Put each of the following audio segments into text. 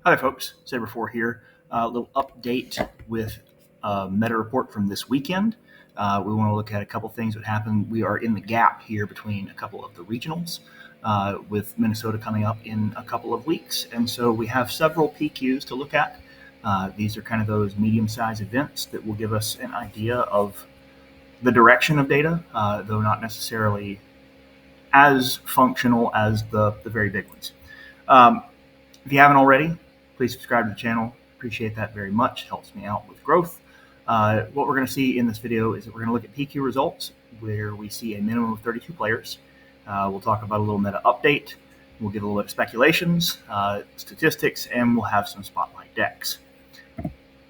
Hi, folks. Saber4 here. A little update with a meta report from this weekend. We want to look at a couple things that happened. We are in the gap here between a couple of the regionals, with Minnesota coming up in a couple of weeks. And so we have several PQs to look at. These are kind of those medium-sized events that will give us an idea of the direction of data, though not necessarily as functional as the very big ones. If you haven't already, please subscribe to the channel. Appreciate that very much. Helps me out with growth. What we're going to see in this video is that we're going to look at PQ results where we see a minimum of 32 players. We'll talk about a little meta update. We'll get a little bit of speculations, statistics, and we'll have some spotlight decks.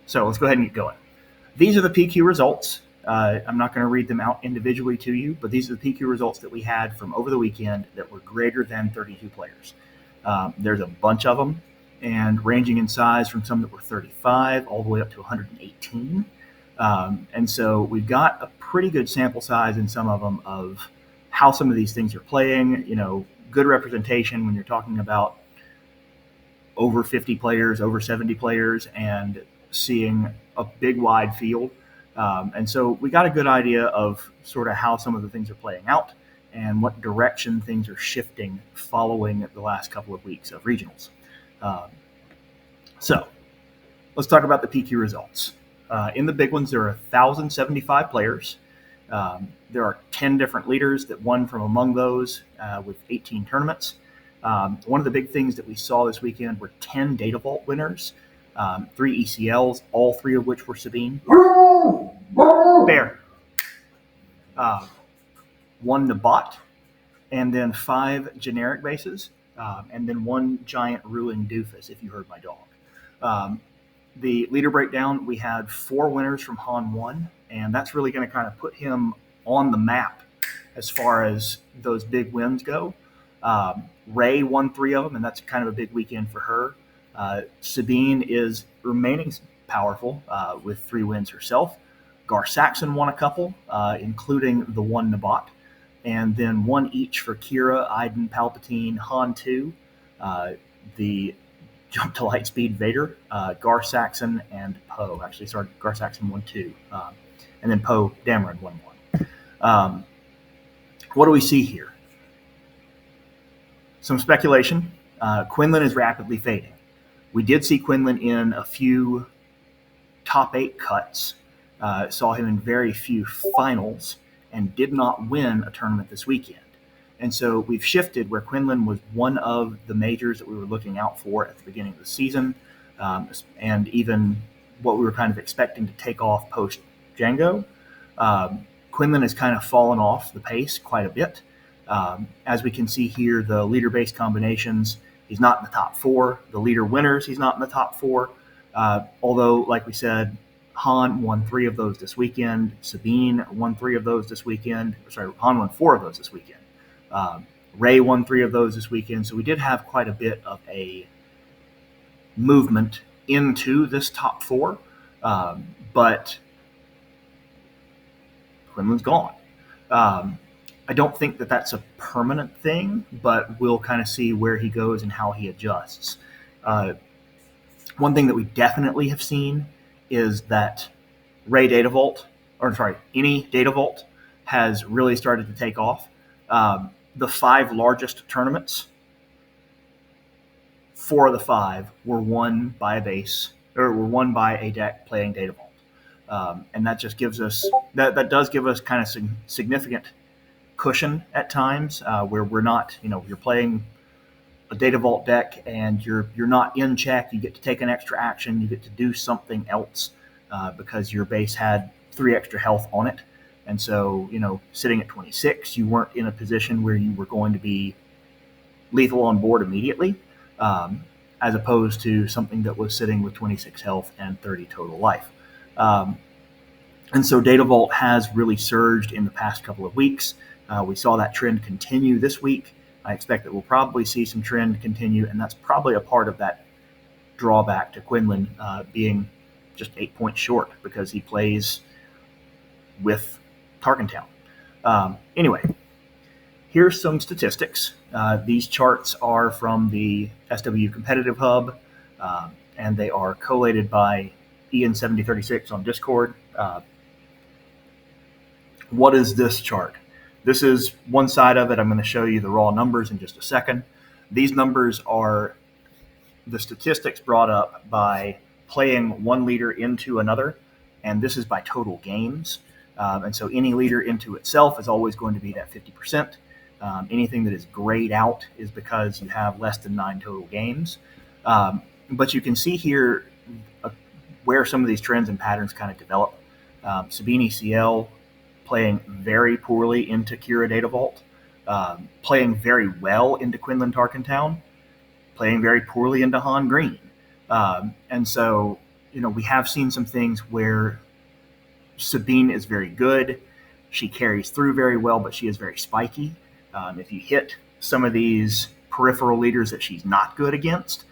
So let's go ahead and get going. These are the PQ results. I'm not going to read them out individually to you, but these are the PQ results that we had from over the weekend that were greater than 32 players. There's a bunch of them, and ranging in size from some that were 35 all the way up to 118. And so we've got a pretty good sample size in some of them of how some of these things are playing. You know, good representation when you're talking about over 50 players, over 70 players, and seeing a big wide field. And so we got a good idea of sort of how some of the things are playing out and what direction things are shifting following the last couple of weeks of regionals. So let's talk about the PQ results. In the big ones, there are 1,075 players. There are 10 different leaders that won from among those with 18 tournaments. One of the big things that we saw this weekend were 10 Data Vault winners, 3 ECLs, all 3 of which were Sabine. Bear. 1 Nabat, and then 5 generic bases, and then 1 giant ruined doofus, if you heard my dog. The leader breakdown, we had 4 winners from Han 1, and that's really going to kind of put him on the map as far as those big wins go. Ray won 3 of them, and that's kind of a big weekend for her. Sabine is remaining powerful with 3 wins herself. Gar Saxon won a couple, including the 1 Nabat, and then 1 each for Kira, Iden, Palpatine, Han 2, the Jump to Lightspeed Vader, Gar Saxon, and Poe. Actually, sorry, Gar Saxon won 2, and then Poe Dameron won 1. What do we see here? Some speculation. Quinlan is rapidly fading. We did see Quinlan in a few top 8 cuts, saw him in very few finals, and did not win a tournament this weekend. And so we've shifted where Quinlan was one of the majors that we were looking out for at the beginning of the season, and even what we were kind of expecting to take off post Django. Quinlan has kind of fallen off the pace quite a bit. As we can see here, the leader-based combinations, he's not in the top 4. The leader winners, he's not in the top 4. Although, like we said, Han won 3 of those this weekend. Sabine won 3 of those this weekend. Sorry, Han won 4 of those this weekend. Ray won 3 of those this weekend. So we did have quite a bit of a movement into this top 4. But Quinlan's gone. I don't think that that's a permanent thing, but we'll kind of see where he goes and how he adjusts. One thing that we definitely have seen is that any Data Vault has really started to take off. The 5 largest tournaments, 4 of the 5 were won by a deck playing Data Vault. And that just gives us, that does give us kind of significant cushion at times, where we're not, you're playing a Data Vault deck and you're not in check. You get to take an extra action. You get to do something else because your base had 3 extra health on it. And so, sitting at 26, you weren't in a position where you were going to be lethal on board immediately, as opposed to something that was sitting with 26 health and 30 total life. And so Data Vault has really surged in the past couple of weeks. We saw that trend continue this week. I expect that we'll probably see some trend continue, and that's probably a part of that drawback to Quinlan being just 8 points short because he plays with Tarkentown. Anyway, here's some statistics. These charts are from the SW Competitive Hub. and they are collated by Ian7036 on Discord. What is this chart? This is one side of it. I'm going to show you the raw numbers in just a second. These numbers are the statistics brought up by playing one leader into another, and this is by total games. And so any leader into itself is always going to be that 50%. Anything that is grayed out is because you have less than 9 total games. But you can see here where some of these trends and patterns kind of develop. Sabine CL playing very poorly into Kira Data Vault, playing very well into Quinlan Tarkentown, playing very poorly into Han Green. And so, we have seen some things where Sabine is very good. She carries through very well, but she is very spiky. If you hit some of these peripheral leaders that she's not good against,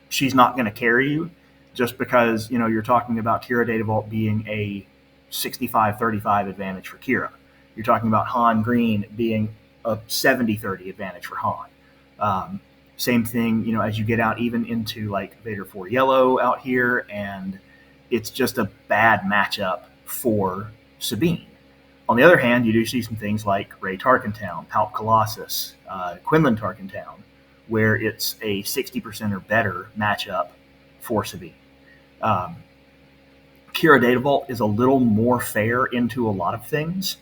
she's not going to carry you just because, you're talking about Kira Data Vault being a 65-35 advantage for Kira. You're talking about Han Green being a 70-30 advantage for Han. Same thing, as you get out even into like Vader 4 Yellow out here, and it's just a bad matchup for Sabine. On the other hand, you do see some things like Ray Tarkentown, Palp Colossus, Quinlan Tarkentown, where it's a 60% or better matchup for Sabine. Kira Data Vault is a little more fair into a lot of things.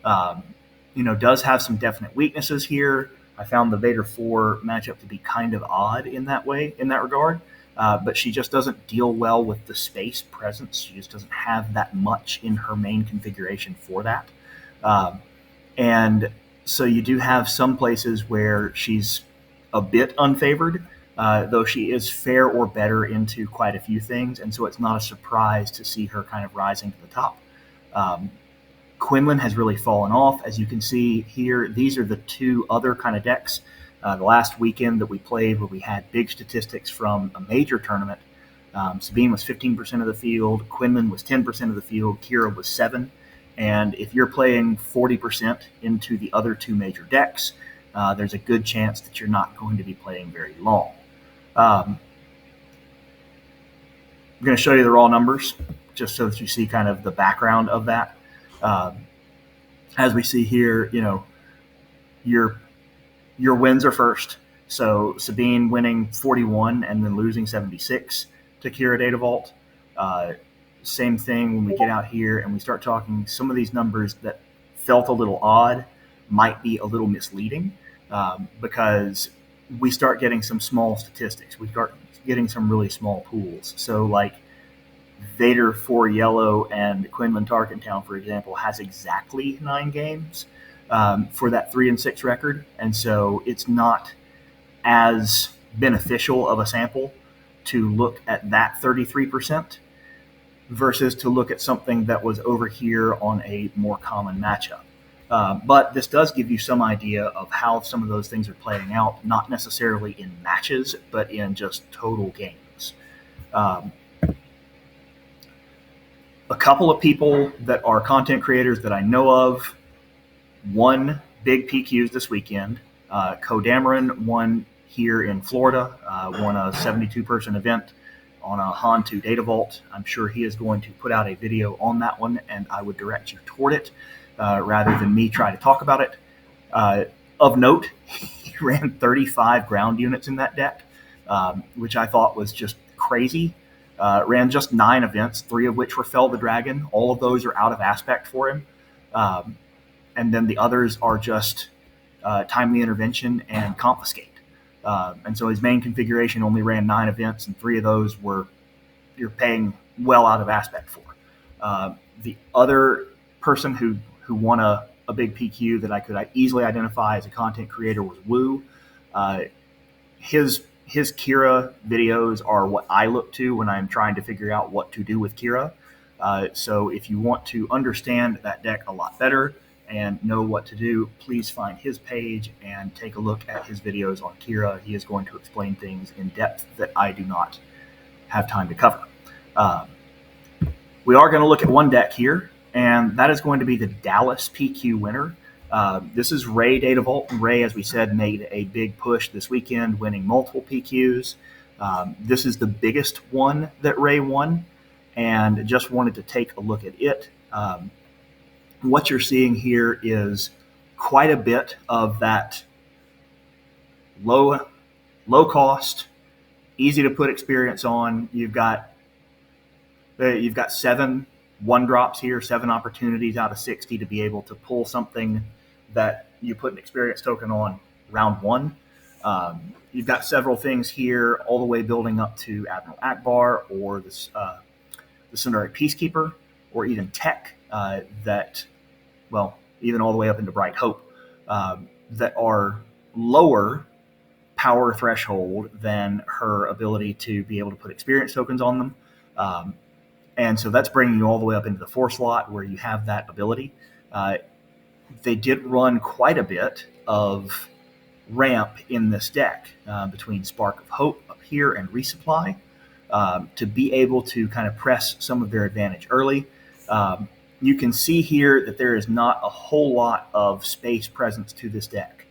Does have some definite weaknesses here. I found the Vader 4 matchup to be kind of odd in that regard. But she just doesn't deal well with the space presence. She just doesn't have that much in her main configuration for that. And so you do have some places where she's a bit unfavored, though she is fair or better into quite a few things. And so it's not a surprise to see her kind of rising to the top. Quinlan has really fallen off. As you can see here, these are the two other kind of decks. The last weekend that we played where we had big statistics from a major tournament, Sabine was 15% of the field, Quinlan was 10% of the field, Kira was 7%. And if you're playing 40% into the other two major decks, there's a good chance that you're not going to be playing very long. I'm going to show you the raw numbers just so that you see kind of the background of that. As we see here, your wins are first. So Sabine winning 41 and then losing 76 to Kira Data Vault. Same thing when we get out here and we start talking, some of these numbers that felt a little odd might be a little misleading because we start getting some small statistics. We start getting some really small pools. So like Vader 4 Yellow and Quinlan Tarkentown, for example, has exactly 9 games for that 3-6 record. And so it's not as beneficial of a sample to look at that 33% versus to look at something that was over here on a more common matchup. But this does give you some idea of how some of those things are playing out, not necessarily in matches, but in just total games. A couple of people that are content creators that I know of won big PQs this weekend. Kodamaran won here in Florida, won a 72-person event on a Han 2 Data Vault. I'm sure he is going to put out a video on that one, and I would direct you toward it rather than me try to talk about it. Of note, he ran 35 ground units in that deck, which I thought was just crazy. Ran just 9 events, 3 of which were Fell the Dragon. All of those are out of aspect for him. And then the others are just timely intervention and confiscate. And so his main configuration only ran 9 events, and 3 of those you're paying well out of aspect for. The other person who won a big PQ that I could easily identify as a content creator was Wu. His Kira videos are what I look to when I'm trying to figure out what to do with Kira. So if you want to understand that deck a lot better and know what to do, please find his page and take a look at his videos on Kira. He is going to explain things in depth that I do not have time to cover. We are going to look at one deck here, and that is going to be the Dallas PQ winner. This is Ray Data Vault. And Ray, as we said, made a big push this weekend, winning multiple PQs. This is the biggest one that Ray won, and just wanted to take a look at it. What you're seeing here is quite a bit of that low cost, easy to put experience on. You've got 7 1-drops here, 7 opportunities out of 60 to be able to pull something that you put an experience token on round 1. You've got several things here, all the way building up to Admiral Akbar or the Sundari Peacekeeper, or even Tech, even all the way up into Bright Hope, that are lower power threshold than her ability to be able to put experience tokens on them. And so that's bringing you all the way up into the 4 slot where you have that ability. They did run quite a bit of ramp in this deck between Spark of Hope up here and Resupply to be able to kind of press some of their advantage early. You can see here that there is not a whole lot of space presence to this deck.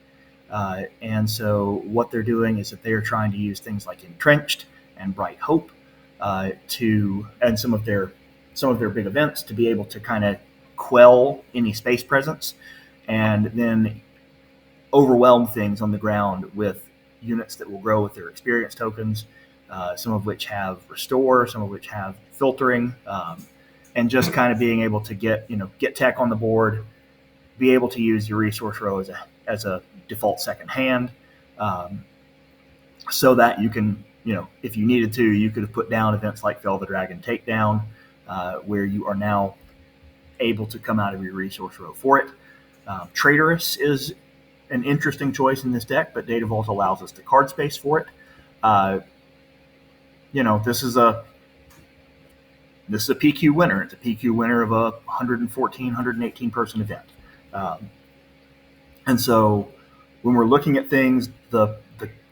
And so what they're doing is that they are trying to use things like Entrenched and Bright Hope and some of their big events to be able to kind of quell any space presence, and then overwhelm things on the ground with units that will grow with their experience tokens, some of which have Restore, some of which have Filtering, and just kind of being able to get tech on the board, be able to use your resource row as a default second hand, so that you can, if you needed to, you could have put down events like Fell the Dragon Takedown, where you are now able to come out of your resource row for it. Traitorous is an interesting choice in this deck, but Data Vault allows us the card space for it. This is a PQ winner. It's a PQ winner of a 114, 118 person event. And so when we're looking at things, the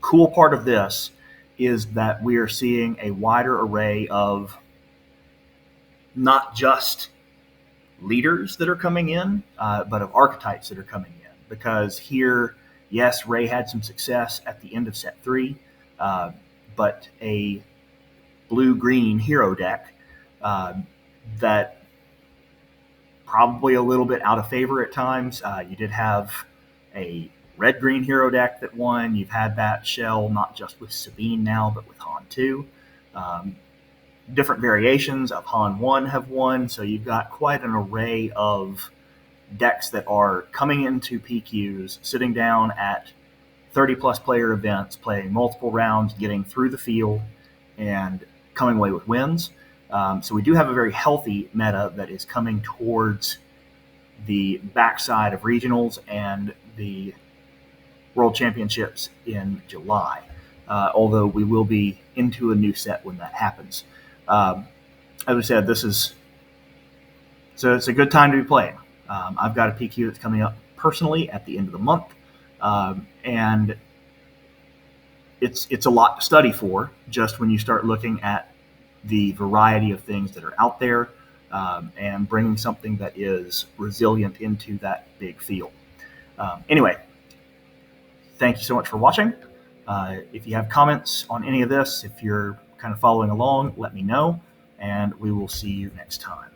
cool part of this is that we are seeing a wider array of not just leaders that are coming in, but of archetypes that are coming in. Because here, yes, Ray had some success at the end of set 3, but a blue-green hero deck that probably a little bit out of favor at times. You did have a red-green hero deck that won. You've had that shell not just with Sabine now, but with Han 2. Different variations of Han 1 have won, so you've got quite an array of decks that are coming into PQs, sitting down at 30-plus player events, playing multiple rounds, getting through the field, and coming away with wins. So we do have a very healthy meta that is coming towards the backside of regionals and the World Championships in July, although we will be into a new set when that happens. As I said, it's a good time to be playing. I've got a PQ that's coming up personally at the end of the month, and it's a lot to study for just when you start looking at the variety of things that are out there, and bringing something that is resilient into that big field. Anyway, thank you so much for watching. If you have comments on any of this, if you're kind of following along, let me know, and we will see you next time.